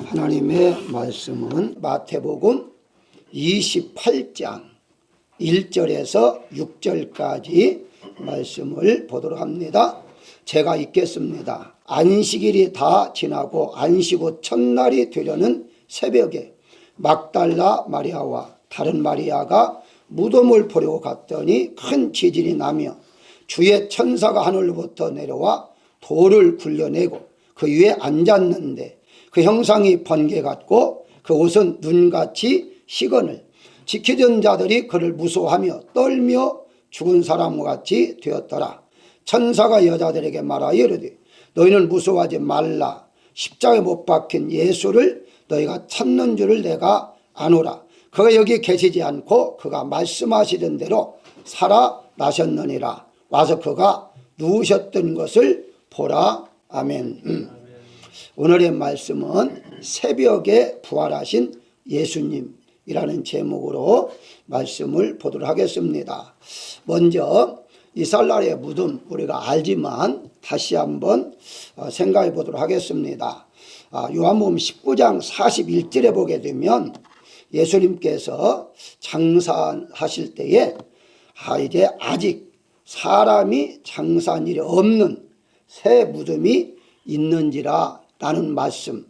하나님의 말씀은 마태복음 28장 1절에서 6절까지 말씀을 보도록 합니다. 제가 읽겠습니다. 안식일이 다 지나고 안식 후 첫날이 되려는 새벽에 막달라 마리아와 다른 마리아가 무덤을 보려고 갔더니 큰 지진이 나며 주의 천사가 하늘로부터 내려와 돌을 굴려내고 그 위에 앉았는데 그 형상이 번개 같고 그 옷은 눈같이 희건을 지키던 자들이 그를 무서워하며 떨며 죽은 사람과 같이 되었더라. 천사가 여자들에게 말하여 이르되 너희는 무서워하지 말라. 십자가에 못 박힌 예수를 너희가 찾는 줄을 내가 아노라. 그가 여기 계시지 않고 그가 말씀하시던 대로 살아나셨느니라. 와서 그가 누우셨던 것을 보라. 아멘. 오늘의 말씀은 새벽에 부활하신 예수님이라는 제목으로 말씀을 보도록 하겠습니다. 먼저 이스라엘의 무덤 우리가 알지만 다시 한번 생각해 보도록 하겠습니다. 요한복음 19장 41절에 보게 되면 예수님께서 장사하실 때에 이제 아직 사람이 장사한 일이 없는 새 무덤이 있는지라 라는 말씀.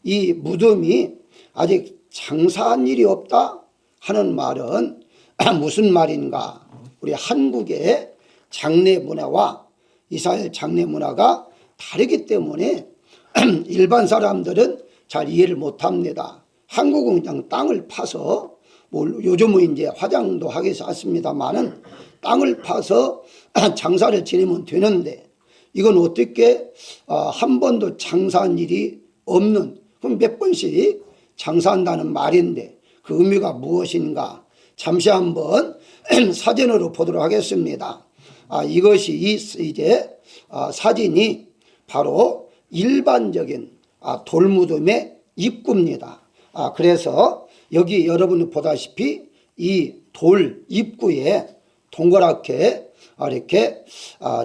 이 무덤이 아직 장사한 일이 없다 하는 말은 무슨 말인가? 우리 한국의 장례 문화와 이스라엘 장례 문화가 다르기 때문에 일반 사람들은 잘 이해를 못합니다. 한국은 그냥 땅을 파서 요즘은 이제 화장도 하기 않습니다만은 땅을 파서 장사를 지내면 되는데 이건 어떻게 한 번도 장사한 일이 없는, 그럼 몇 번씩 장사한다는 말인데 그 의미가 무엇인가? 잠시 한번 사진으로 보도록 하겠습니다. 이것이 이제 사진이 바로 일반적인 돌무덤의 입구입니다. 그래서 여기 여러분이 보다시피 이 돌 입구에 동그랗게 이렇게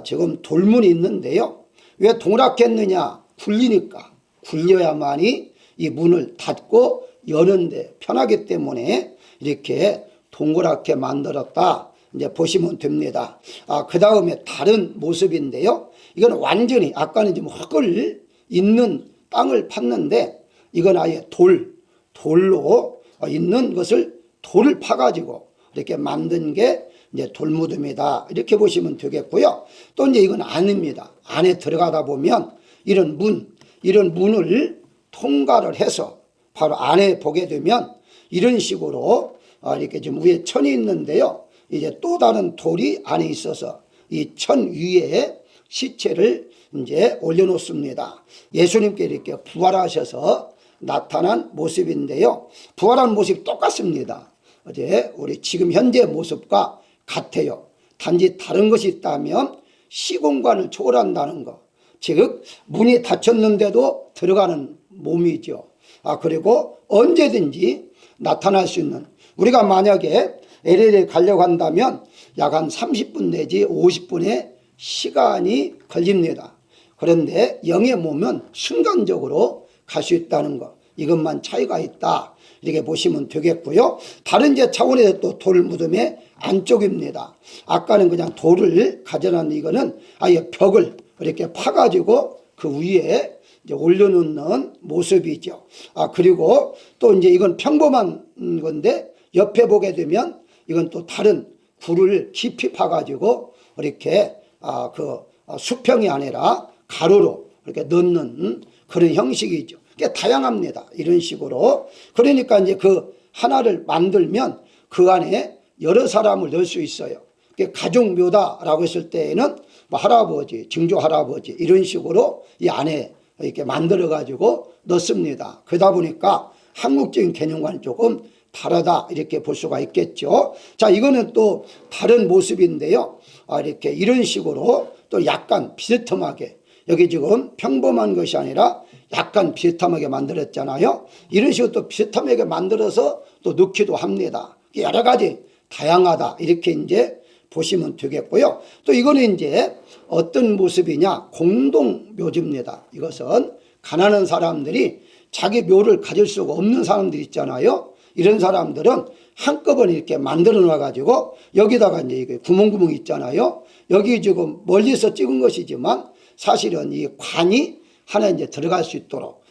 지금 돌문이 있는데요. 왜 동그랗게 했느냐? 굴리니까. 굴려야만이 이 문을 닫고 여는데 편하기 때문에 이렇게 동그랗게 만들었다. 이제 보시면 됩니다. 그 다음에 다른 모습인데요. 이건 완전히 아까는 좀 흙을 있는 땅을 팠는데 이건 아예 돌로 있는 것을 돌을 파가지고 이렇게 만든 게 이제 돌무덤이다. 이렇게 보시면 되겠고요. 또 이제 이건 안입니다. 안에 들어가다 보면 이런 문을 통과를 해서 바로 안에 보게 되면 이런 식으로 이렇게 좀 위에 천이 있는데요. 이제 또 다른 돌이 안에 있어서 이 천 위에 시체를 이제 올려놓습니다. 예수님께 이렇게 부활하셔서 나타난 모습인데요. 부활한 모습이 똑같습니다. 어제 우리 지금 현재 모습과 같아요. 단지 다른 것이 있다면 시공간을 초월한다는 것. 즉 문이 닫혔는데도 들어가는 몸이죠. 그리고 언제든지 나타날 수 있는, 우리가 만약에 LA에 가려고 한다면 약 한 30분 내지 50분의 시간이 걸립니다. 그런데 영의 몸은 순간적으로 갈 수 있다는 것. 이것만 차이가 있다. 이렇게 보시면 되겠고요. 다른 이제 차원에서 또 돌무덤의 안쪽입니다. 아까는 그냥 돌을 가져놨는 이거는 아예 벽을 이렇게 파가지고 그 위에 이제 올려놓는 모습이죠. 그리고 또 이제 이건 평범한 건데 옆에 보게 되면 이건 또 다른 굴을 깊이 파가지고 이렇게 그 수평이 아니라 가로로 이렇게 넣는 그런 형식이죠. 꽤 다양합니다. 이런 식으로. 그러니까 이제 그 하나를 만들면 그 안에 여러 사람을 넣을 수 있어요. 가족묘다라고 했을 때에는 뭐 할아버지, 증조 할아버지 이런 식으로 이 안에 이렇게 만들어 가지고 넣습니다. 그러다 보니까 한국적인 개념과는 조금 다르다 이렇게 볼 수가 있겠죠. 자, 이거는 또 다른 모습인데요. 이렇게 이런 식으로 또 약간 비스듬하게, 여기 지금 평범한 것이 아니라 약간 비슷하게 만들었잖아요. 이런 식으로 또 비슷하게 만들어서 또 넣기도 합니다. 여러 가지 다양하다 이렇게 이제 보시면 되겠고요. 또 이거는 이제 어떤 모습이냐? 공동묘지입니다. 이것은 가난한 사람들이 자기 묘를 가질 수가 없는 사람들 있잖아요. 이런 사람들은 한꺼번에 이렇게 만들어 놔가지고 여기다가 이제 이게 구멍 있잖아요. 여기 지금 멀리서 찍은 것이지만 사실은 이 관이 하나 이제 들어갈 수 있도록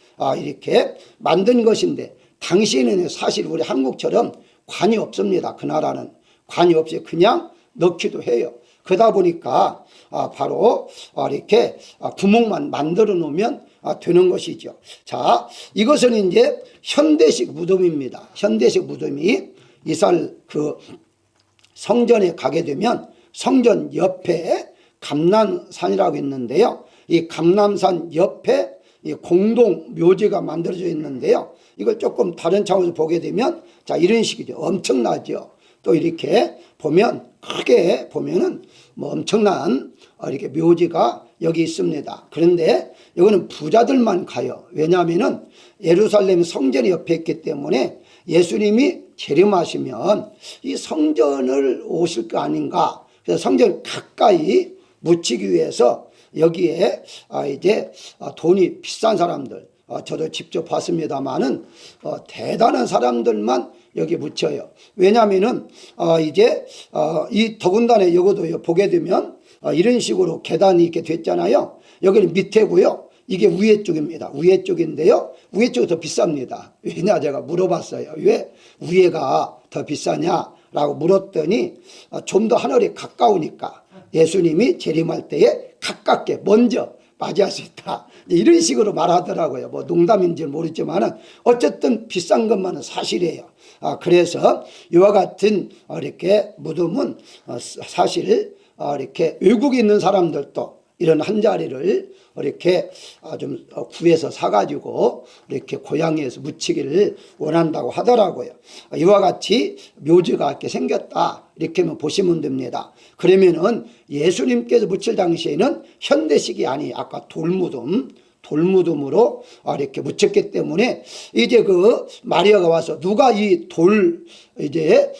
이렇게 만든 것인데, 당시에는 사실 우리 한국처럼 관이 없습니다. 그 나라는 관이 없이 그냥 넣기도 해요. 그러다 보니까 바로 이렇게 구멍만 만들어 놓으면 되는 것이죠. 자, 이것은 이제 현대식 무덤입니다. 현대식 무덤이 이스라엘 그 성전에 가게 되면 성전 옆에 감람산이라고 있는데요. 이 감람산 옆에 이 공동 묘지가 만들어져 있는데요. 이걸 조금 다른 차원에서 보게 되면 자, 이런 식이죠. 엄청나죠. 또 이렇게 보면 크게 보면은 뭐 엄청난 이렇게 묘지가 여기 있습니다. 그런데 이거는 부자들만 가요. 왜냐하면은 예루살렘 성전이 옆에 있기 때문에 예수님이 재림하시면 이 성전을 오실 거 아닌가. 그래서 성전 가까이 묻히기 위해서 여기에 이제 돈이 비싼 사람들, 저도 직접 봤습니다만은 대단한 사람들만 여기 묻혀요. 왜냐하면은 이제 이 더군다나 이것도 보게 되면 이런 식으로 계단이 이렇게 됐잖아요. 여기는 밑에고요. 이게 위에 쪽입니다. 위에 쪽인데요. 위에 쪽이 더 비쌉니다. 왜냐 제가 물어봤어요. 왜 위에가 더 비싸냐라고 물었더니 좀 더 하늘이 가까우니까 예수님이 재림할 때에 가깝게 먼저 맞이할 수 있다. 이런 식으로 말하더라고요. 뭐 농담인지 모르지만은 어쨌든 비싼 것만은 사실이에요. 그래서 이와 같은 이렇게 무덤은 사실 이렇게 외국에 있는 사람들도 이런 한 자리를 이렇게 좀 구해서 사가지고 이렇게 고향에서 묻히기를 원한다고 하더라고요. 이와 같이 묘지가 이렇게 생겼다. 이렇게만 보시면 됩니다. 그러면은 예수님께서 묻힐 당시에는 현대식이 아니 아까 돌무덤으로 이렇게 묻혔기 때문에 이제 그 마리아가 와서 누가 이 돌 이제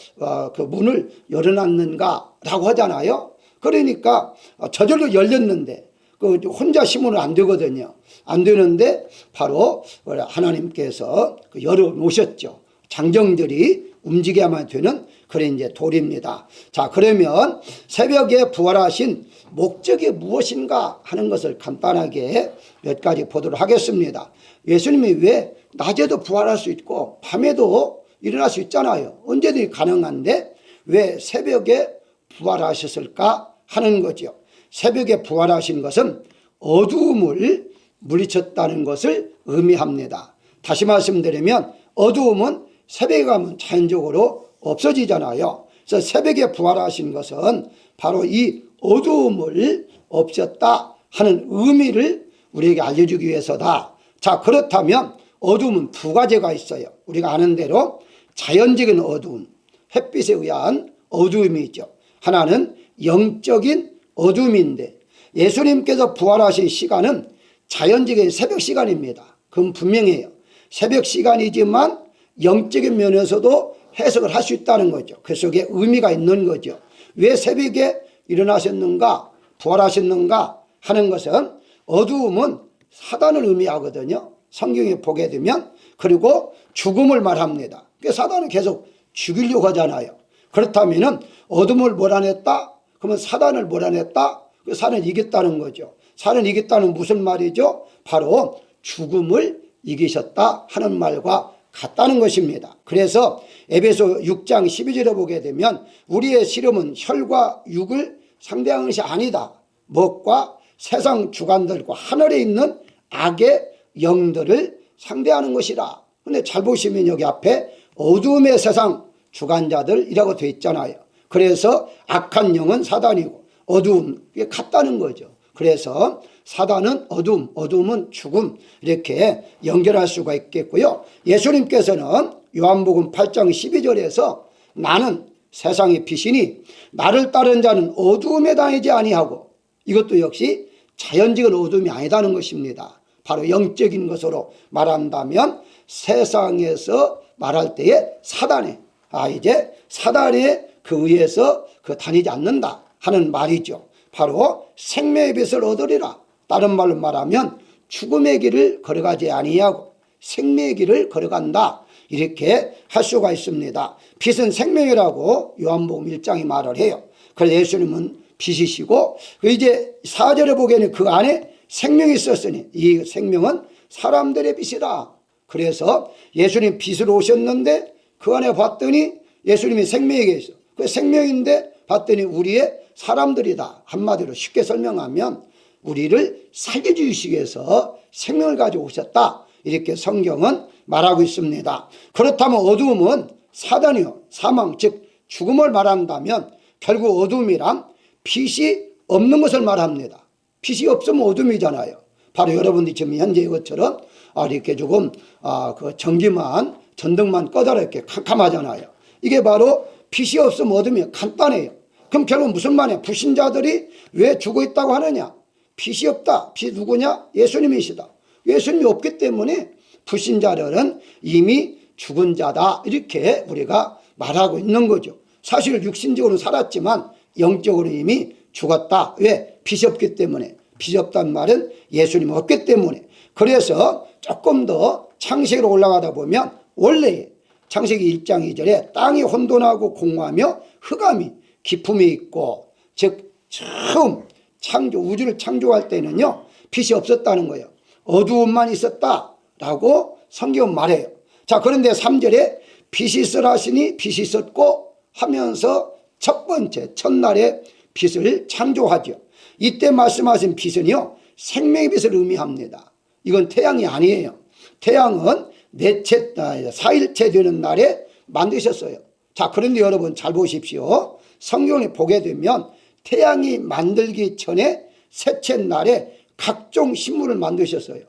그 문을 열어놨는가라고 하잖아요. 그러니까 저절로 열렸는데 그 혼자 심으면 안 되거든요. 안 되는데 바로 하나님께서 열어 놓으셨죠. 장정들이 움직여야만 되는 그런 이제 돌입니다. 자, 그러면 새벽에 부활하신 목적이 무엇인가 하는 것을 간단하게 몇 가지 보도록 하겠습니다. 예수님이 왜 낮에도 부활할 수 있고 밤에도 일어날 수 있잖아요. 언제든지 가능한데 왜 새벽에 부활하셨을까 하는 거죠. 새벽에 부활하신 것은 어두움을 물리쳤다는 것을 의미합니다. 다시 말씀드리면 어두움은 새벽에 가면 자연적으로 없어지잖아요. 그래서 새벽에 부활하신 것은 바로 이 어두움을 없앴다 하는 의미를 우리에게 알려주기 위해서다. 자, 그렇다면 어두움은 두 가지가 있어요. 우리가 아는 대로 자연적인 어두움, 햇빛에 의한 어두움이죠. 하나는 영적인 어둠인데 예수님께서 부활하신 시간은 자연적인 새벽 시간입니다. 그건 분명해요. 새벽 시간이지만 영적인 면에서도 해석을 할 수 있다는 거죠. 그 속에 의미가 있는 거죠. 왜 새벽에 일어나셨는가 부활하셨는가 하는 것은 어두움은 사단을 의미하거든요. 성경에 보게 되면. 그리고 죽음을 말합니다. 사단은 계속 죽이려고 하잖아요. 그렇다면 어둠을 몰아냈다? 그러면 사단을 몰아냈다? 그 사단을 이겼다는 거죠. 사단을 이겼다는 무슨 말이죠? 바로 죽음을 이기셨다 하는 말과 같다는 것입니다. 그래서 에베소 6장 12절에 보게 되면 우리의 시름은 혈과 육을 상대하는 것이 아니다. 먹과 세상 주관들과 하늘에 있는 악의 영들을 상대하는 것이라. 근데 잘 보시면 여기 앞에 어둠의 세상 주관자들이라고 되어 있잖아요. 그래서 악한 영은 사단이고 어두움, 이게 같다는 거죠. 그래서 사단은 어둠, 어둠은 죽음, 이렇게 연결할 수가 있겠고요. 예수님께서는 요한복음 8장 12절에서 나는 세상의 빛이니 나를 따르는 자는 어두움에 다니지 아니하고, 이것도 역시 자연적인 어둠이 아니다는 것입니다. 바로 영적인 것으로 말한다면 세상에서 말할 때에 사단에 이제 사단에 그 의해서 다니지 않는다 하는 말이죠. 바로 생명의 빛을 얻으리라. 다른 말로 말하면 죽음의 길을 걸어가지 아니하고 생명의 길을 걸어간다. 이렇게 할 수가 있습니다. 빛은 생명이라고 요한복음 1장이 말을 해요. 그래서 예수님은 빛이시고 이제 4절에 보기에는 그 안에 생명이 있었으니 이 생명은 사람들의 빛이다. 그래서 예수님 빛으로 오셨는데 그 안에 봤더니 예수님이 생명에 계셔. 그 생명인데 봤더니 우리의 사람들이다. 한마디로 쉽게 설명하면 우리를 살려주시기 위해서 생명을 가지고 오셨다. 이렇게 성경은 말하고 있습니다. 그렇다면 어두움은 사단이요, 사망, 즉 죽음을 말한다면 결국 어둠이란 빛이 없는 것을 말합니다. 빛이 없으면 어둠이잖아요. 바로 여러분들이 지금 현재 이것처럼 이렇게 조금 그 전기만 전등만 꺼져라 이렇게 캄캄하잖아요. 이게 바로 빛이 없으면 어둠이에요. 간단해요. 그럼 결국 무슨 말이야? 불신자들이 왜 죽어 있다고 하느냐? 빛이 없다. 빛이 누구냐? 예수님이시다. 예수님이 없기 때문에 불신자들은 이미 죽은 자다. 이렇게 우리가 말하고 있는 거죠. 사실 육신적으로 살았지만 영적으로 이미 죽었다. 왜? 빛이 없기 때문에. 빛이 없다는 말은 예수님 없기 때문에. 그래서 조금 더 창세기로 올라가다 보면 원래 창세기 1장 2절에 땅이 혼돈하고 공허하며 흑암이 깊음이 있고, 즉 처음 우주를 창조할 때는요 빛이 없었다는 거예요. 어두움만 있었다라고 성경은 말해요. 자, 그런데 3절에 빛이 있으라 하시니 빛이 있었고 하면서 첫 번째 첫날에 빛을 창조하죠. 이때 말씀하신 빛은요 생명의 빛을 의미합니다. 이건 태양이 아니에요. 태양은 4일째 되는 날에 만드셨어요. 자, 그런데 여러분 잘 보십시오. 성경에 보게 되면 태양이 만들기 전에 셋째 날에 각종 식물을 만드셨어요.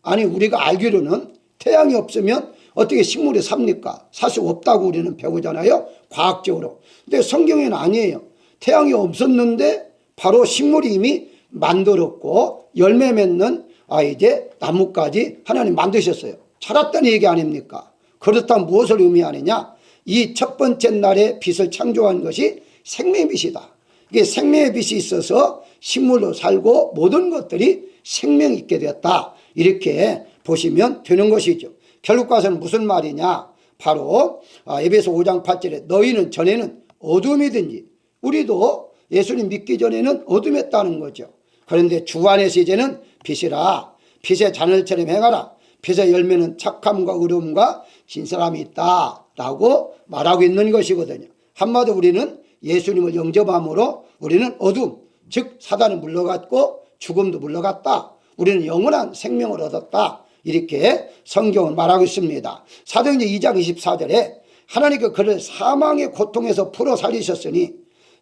아니, 우리가 알기로는 태양이 없으면 어떻게 식물이 삽니까? 살 수 없다고 우리는 배우잖아요, 과학적으로. 근데 성경에는 아니에요. 태양이 없었는데 바로 식물이 이미 만들었고 열매 맺는 이제 나무까지 하나님 만드셨어요. 살았다는 얘기 아닙니까? 그렇다면 무엇을 의미하느냐? 이 첫 번째 날에 빛을 창조한 것이 생명의 빛이다. 이게 생명의 빛이 있어서 식물로 살고 모든 것들이 생명이 있게 되었다. 이렇게 보시면 되는 것이죠. 결국 가서는 무슨 말이냐? 바로 에베소 5장 8절에 너희는 전에는 어둠이든지, 우리도 예수님 믿기 전에는 어둠이었다는 거죠. 그런데 주 안에서 이제는 빛이라. 빛의 자녀처럼 행하라. 빛의 열매는 착함과 의로움과 진실함이 있다라고 말하고 있는 것이거든요. 한마디로 우리는 예수님을 영접함으로 우리는 어둠, 즉 사단은 물러갔고 죽음도 물러갔다. 우리는 영원한 생명을 얻었다. 이렇게 성경은 말하고 있습니다. 사도행전 2장 24절에 하나님께서 그를 사망의 고통에서 풀어 살리셨으니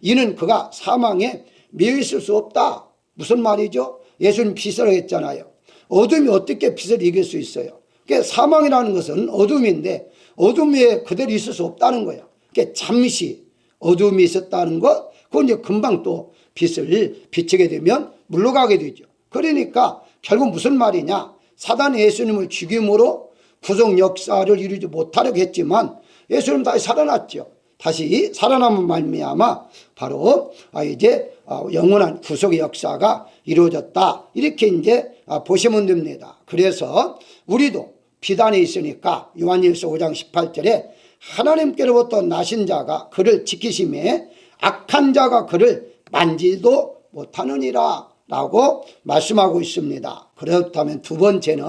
이는 그가 사망에 매여 있을 수 없다. 무슨 말이죠? 예수님 빛이라고 했잖아요. 어둠이 어떻게 빛을 이길 수 있어요? 그러니까 사망이라는 것은 어둠인데 어둠에 그대로 있을 수 없다는 거예요. 그러니까 잠시 어둠이 있었다는 것, 그건 이제 금방 또 빛을 비추게 되면 물러가게 되죠. 그러니까 결국 무슨 말이냐? 사단이 예수님을 죽임으로 구속 역사를 이루지 못하려고 했지만 예수님 다시 살아났죠. 다시 살아남은 말미암아 바로 이제 영원한 구속의 역사가 이루어졌다. 이렇게 이제 보시면 됩니다. 그래서 우리도 빛 안에 있으니까 요한일서 5장 18절에 하나님께로부터 나신 자가 그를 지키심에 악한 자가 그를 만지도 못하느니라 라고 말씀하고 있습니다. 그렇다면 두 번째는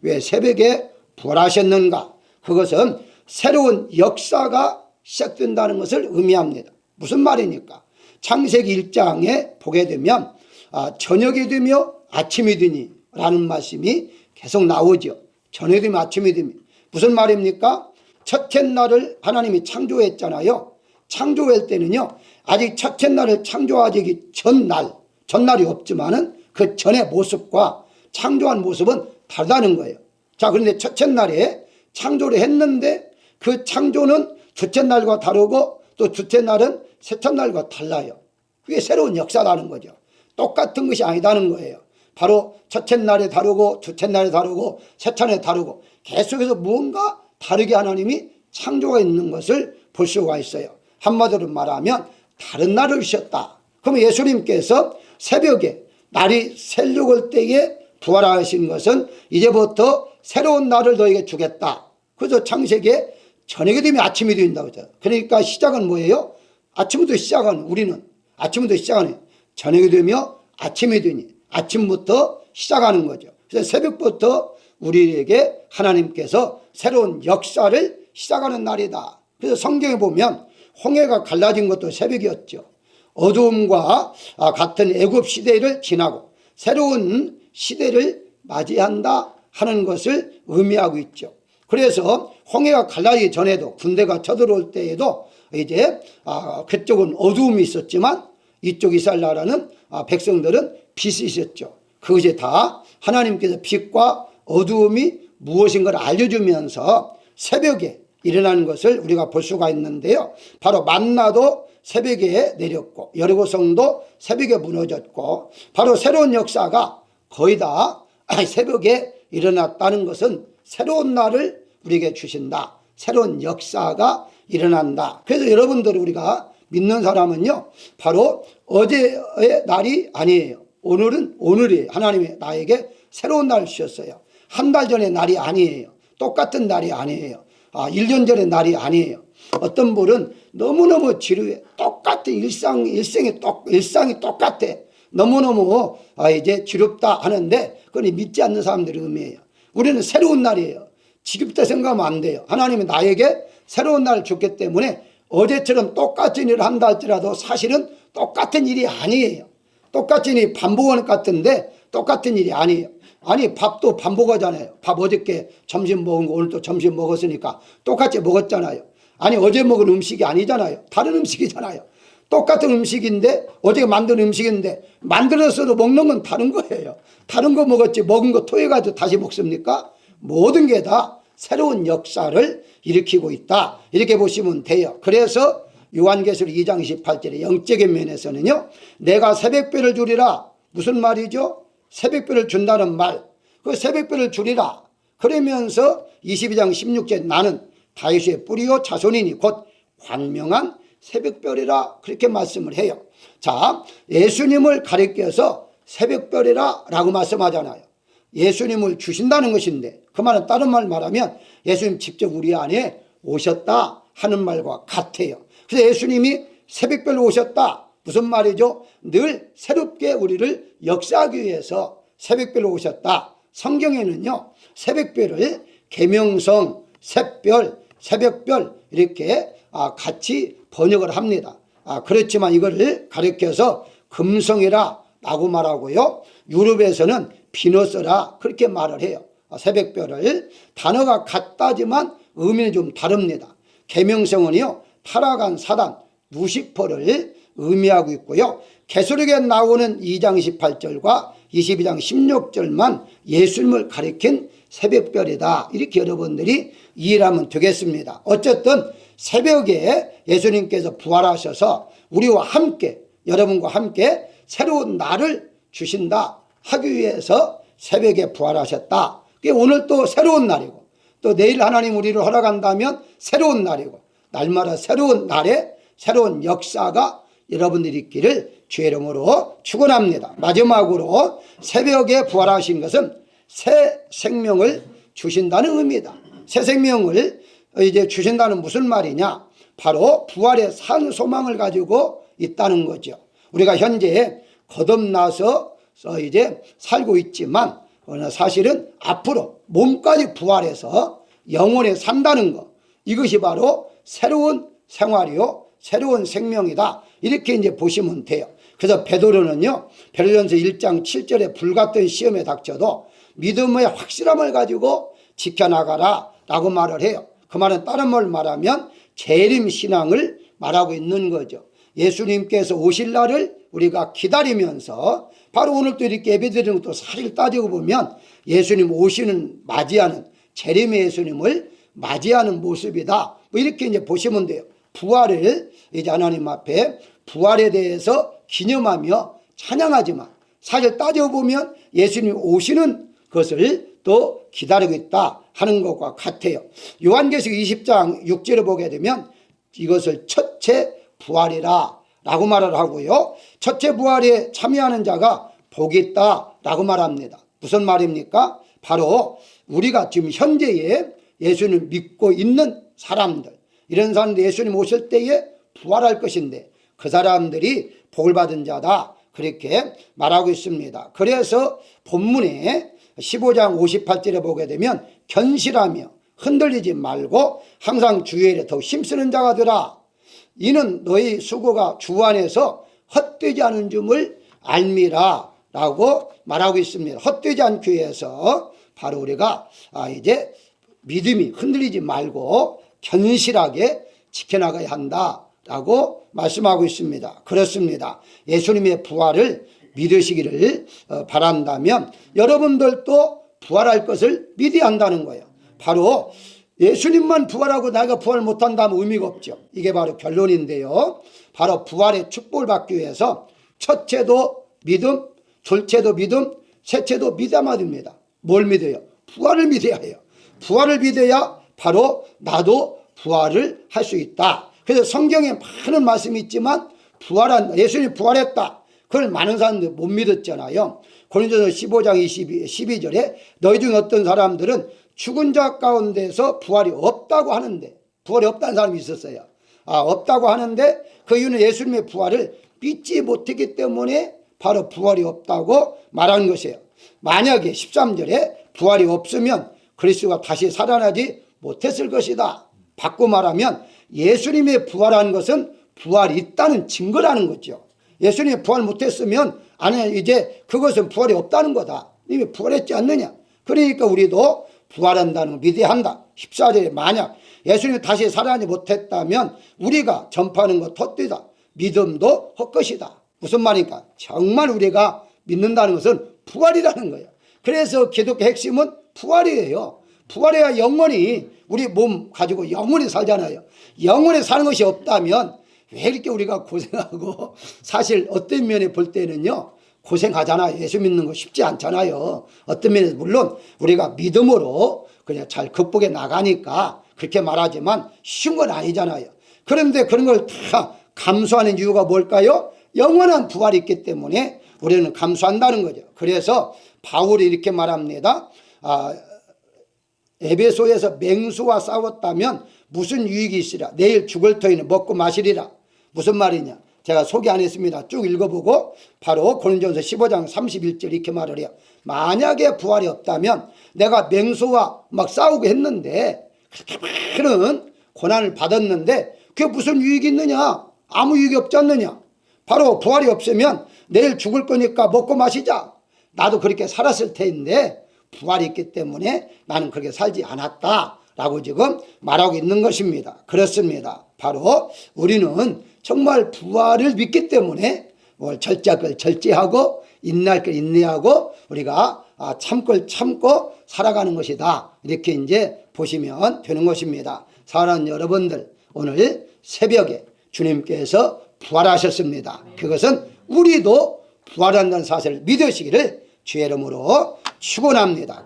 왜 새벽에 부활하셨는가? 그것은 새로운 역사가 시작된다는 것을 의미합니다. 무슨 말입니까? 창세기 1장에 보게 되면 저녁이 되며 아침이 되니 라는 말씀이 계속 나오죠. 저녁이 되며 아침이 되니 무슨 말입니까? 첫째 날을 하나님이 창조했잖아요. 창조할 때는요 아직 첫째 날을 창조하기 전날이 없지만은 그 전의 모습과 창조한 모습은 다르다는 거예요. 자, 그런데 첫째 날에 창조를 했는데 그 창조는 둘째 날과 다르고 또 둘째 날은 셋째 날과 달라요. 그게 새로운 역사라는 거죠. 똑같은 것이 아니다는 거예요. 바로 첫째 날에 다르고 둘째 날에 다르고 셋째 날에 다르고 계속해서 뭔가 다르게 하나님이 창조가 있는 것을 볼 수가 있어요. 한마디로 말하면 다른 날을 주셨다. 그러면 예수님께서 새벽에 날이 새록을 때에 부활하신 것은 이제부터 새로운 날을 너에게 주겠다. 그래서 창세기에 저녁이 되면 아침이 된다고 하죠. 그러니까 시작은 뭐예요? 아침부터 시작하는, 우리는 아침부터 시작하는, 저녁이 되며 아침이 되니 아침부터 시작하는 거죠. 그래서 새벽부터 우리에게 하나님께서 새로운 역사를 시작하는 날이다. 그래서 성경에 보면 홍해가 갈라진 것도 새벽이었죠. 어두움과 같은 애굽 시대를 지나고 새로운 시대를 맞이한다 하는 것을 의미하고 있죠. 그래서 홍해가 갈라지기 전에도 군대가 쳐들어올 때에도 이제 그쪽은 어두움이 있었지만 이쪽 이스라엘 나라는 백성들은 빛이 있었죠. 그것이 다 하나님께서 빛과 어두움이 무엇인가를 알려주면서 새벽에 일어나는 것을 우리가 볼 수가 있는데요. 바로 만나도 새벽에 내렸고 여리고성도 새벽에 무너졌고 바로 새로운 역사가 거의 다 새벽에 일어났다는 것은 새로운 날을 우리에게 주신다. 새로운 역사가 일어난다. 그래서 여러분들 우리가 믿는 사람은요, 바로 어제의 날이 아니에요. 오늘은 오늘이에요. 하나님이 나에게 새로운 날을 주셨어요. 한 달 전의 날이 아니에요. 똑같은 날이 아니에요. 1년 전의 날이 아니에요. 어떤 분은 너무너무 지루해. 똑같은 일상이 똑같아. 너무너무 이제 지겹다 하는데 그건 믿지 않는 사람들의 의미예요. 우리는 새로운 날이에요. 지겹다 생각하면 안 돼요. 하나님이 나에게 새로운 날을 줬기 때문에 어제처럼 똑같은 일을 한다 할지라도 사실은 똑같은 일이 아니에요. 똑같은 일이 반복하는 것 같은데 똑같은 일이 아니에요. 아니 밥도 반복하잖아요. 밥 어저께 점심 먹은 거 오늘 또 점심 먹었으니까 똑같이 먹었잖아요. 아니 어제 먹은 음식이 아니잖아요. 다른 음식이잖아요. 똑같은 음식인데 어제 만든 음식인데 만들어서도 먹는 건 다른 거예요. 다른 거 먹었지 먹은 거 토해가지고 다시 먹습니까? 모든 게 다 새로운 역사를 일으키고 있다. 이렇게 보시면 돼요. 그래서 요한계시록 2장 28절에 영적인 면에서는요. 내가 새벽별을 주리라. 무슨 말이죠? 새벽별을 준다는 말. 그 새벽별을 주리라. 그러면서 22장 16절에 나는 다윗의 뿌리요 자손이니 곧 광명한 새벽별이라 그렇게 말씀을 해요. 자, 예수님을 가리켜서 새벽별이라 라고 말씀하잖아요. 예수님을 주신다는 것인데 그 말은 다른 말 말하면 예수님 직접 우리 안에 오셨다 하는 말과 같아요. 그래서 예수님이 새벽별로 오셨다. 무슨 말이죠? 늘 새롭게 우리를 역사하기 위해서 새벽별로 오셨다. 성경에는요. 새벽별을 계명성, 샛별, 새벽별 이렇게 같이 번역을 합니다. 그렇지만 이거를 가리켜서 금성이라 라고 말하고요. 유럽에서는 비너스라 그렇게 말을 해요. 새벽별을 단어가 같다지만 의미는 좀 다릅니다. 계명성은요. 타락한 사단 루시퍼를 의미하고 있고요. 계시록에 나오는 2장 18절과 22장 16절만 예수님을 가리킨 새벽별이다. 이렇게 여러분들이 이해를 하면 되겠습니다. 어쨌든 새벽에 예수님께서 부활하셔서 우리와 함께 여러분과 함께 새로운 날을 주신다 하기 위해서 새벽에 부활하셨다. 그게 오늘 또 새로운 날이고 또 내일 하나님 우리를 허락한다면 새로운 날이고 날마다 새로운 날에 새로운 역사가 여러분들이 있기를 주의 이름으로 축원합니다. 마지막으로 새벽에 부활하신 것은 새 생명을 주신다는 의미다. 새 생명을 이제 주신다는 무슨 말이냐? 바로 부활의 산 소망을 가지고 있다는 거죠. 우리가 현재 거듭나서 이제 살고 있지만 사실은 앞으로 몸까지 부활해서 영원히 산다는 것. 이것이 바로 새로운 생활이요. 새로운 생명이다. 이렇게 이제 보시면 돼요. 그래서 베드로는요. 베드로전서 1장 7절에 불같은 시험에 닥쳐도 믿음의 확실함을 가지고 지켜나가라 라고 말을 해요. 그 말은 다른 말 말하면 재림 신앙을 말하고 있는 거죠. 예수님께서 오실 날을 우리가 기다리면서 바로 오늘 또 이렇게 예배드리는 것도 사실 따지고 보면 예수님 오시는 맞이하는 재림의 예수님을 맞이하는 모습이다. 뭐 이렇게 이제 보시면 돼요. 부활을 이제 하나님 앞에 부활에 대해서 기념하며 찬양하지만 사실 따져보면 예수님 오시는 것을 또 기다리고 있다 하는 것과 같아요. 요한계시록 20장 6절을 보게 되면 이것을 첫째 부활이라 라고 말을 하고요. 첫째 부활에 참여하는 자가 복이 있다 라고 말합니다. 무슨 말입니까? 바로 우리가 지금 현재에 예수님을 믿고 있는 사람들, 이런 사람들 예수님 오실 때에 부활할 것인데 그 사람들이 복을 받은 자다, 그렇게 말하고 있습니다. 그래서 본문에 15장 58절에 보게 되면 견실하며 흔들리지 말고 항상 주의 일에 더욱 힘쓰는 자가 되라. 이는 너희 수고가 주 안에서 헛되지 않은 줄을 알미라 라고 말하고 있습니다. 헛되지 않기 위해서 바로 우리가 이제 믿음이 흔들리지 말고 견실하게 지켜나가야 한다라고 말씀하고 있습니다. 그렇습니다. 예수님의 부활을 믿으시기를 바란다면 여러분들도 부활할 것을 믿어야 한다는 거예요. 바로 예수님만 부활하고 내가 부활 못한다면 의미가 없죠. 이게 바로 결론인데요. 바로 부활의 축복을 받기 위해서 첫째도 믿음, 둘째도 믿음, 셋째도 믿어야 됩니다. 뭘 믿어요? 부활을 믿어야 해요. 부활을 믿어야 바로 나도 부활을 할 수 있다. 그래서 성경에 많은 말씀이 있지만 부활한, 예수님이 부활했다, 그걸 많은 사람들이 못 믿었잖아요. 고린도서 15장 12절에 너희 중 어떤 사람들은 죽은 자 가운데서 부활이 없다고 하는데, 부활이 없다는 사람이 있었어요. 없다고 하는데 그 이유는 예수님의 부활을 믿지 못했기 때문에 바로 부활이 없다고 말하는 것이에요. 만약에 13절에 부활이 없으면 그리스도가 다시 살아나지 못했을 것이다. 바꿔 말하면 예수님의 부활한 것은 부활이 있다는 증거라는 거죠. 예수님이 부활 못했으면 아니 이제 그것은 부활이 없다는 거다. 이미 부활했지 않느냐. 그러니까 우리도 부활한다는 걸 믿어야 한다. 14절에 만약 예수님이 다시 살아나지 못했다면 우리가 전파하는 것 헛되다. 믿음도 헛것이다. 무슨 말입니까? 정말 우리가 믿는다는 것은 부활이라는 거예요. 그래서 기독교 핵심은 부활이에요. 부활해야 영원히 우리 몸 가지고 영원히 살잖아요. 영원히 사는 것이 없다면 왜 이렇게 우리가 고생하고, 사실 어떤 면에 볼 때는요 고생하잖아요. 예수 믿는 거 쉽지 않잖아요. 어떤 면에서 물론 우리가 믿음으로 그냥 잘 극복해 나가니까 그렇게 말하지만 쉬운 건 아니잖아요. 그런데 그런 걸 다 감수하는 이유가 뭘까요? 영원한 부활이 있기 때문에 우리는 감수한다는 거죠. 그래서 바울이 이렇게 말합니다. 에베소에서 맹수와 싸웠다면 무슨 유익이 있으랴. 내일 죽을 터이는 먹고 마시리라. 무슨 말이냐. 제가 소개 안 했습니다. 쭉 읽어보고 바로 고린도전서 15장 31절 이렇게 말을 해요. 만약에 부활이 없다면 내가 맹수와 막 싸우고 했는데 그렇게 많은 고난을 받았는데 그게 무슨 유익이 있느냐. 아무 유익이 없지 않느냐. 바로 부활이 없으면 내일 죽을 거니까 먹고 마시자. 나도 그렇게 살았을 텐데 부활이 있기 때문에 나는 그렇게 살지 않았다라고 지금 말하고 있는 것입니다. 그렇습니다. 바로 우리는 정말 부활을 믿기 때문에 절제할 걸 절제하고 인내할 걸 인내하고 우리가 참을 걸 참고 살아가는 것이다. 이렇게 이제 보시면 되는 것입니다. 사랑하는 여러분들, 오늘 새벽에 주님께서 부활하셨습니다. 그것은 우리도 부활한다는 사실을 믿으시기를 주의 이름으로 축원합니다.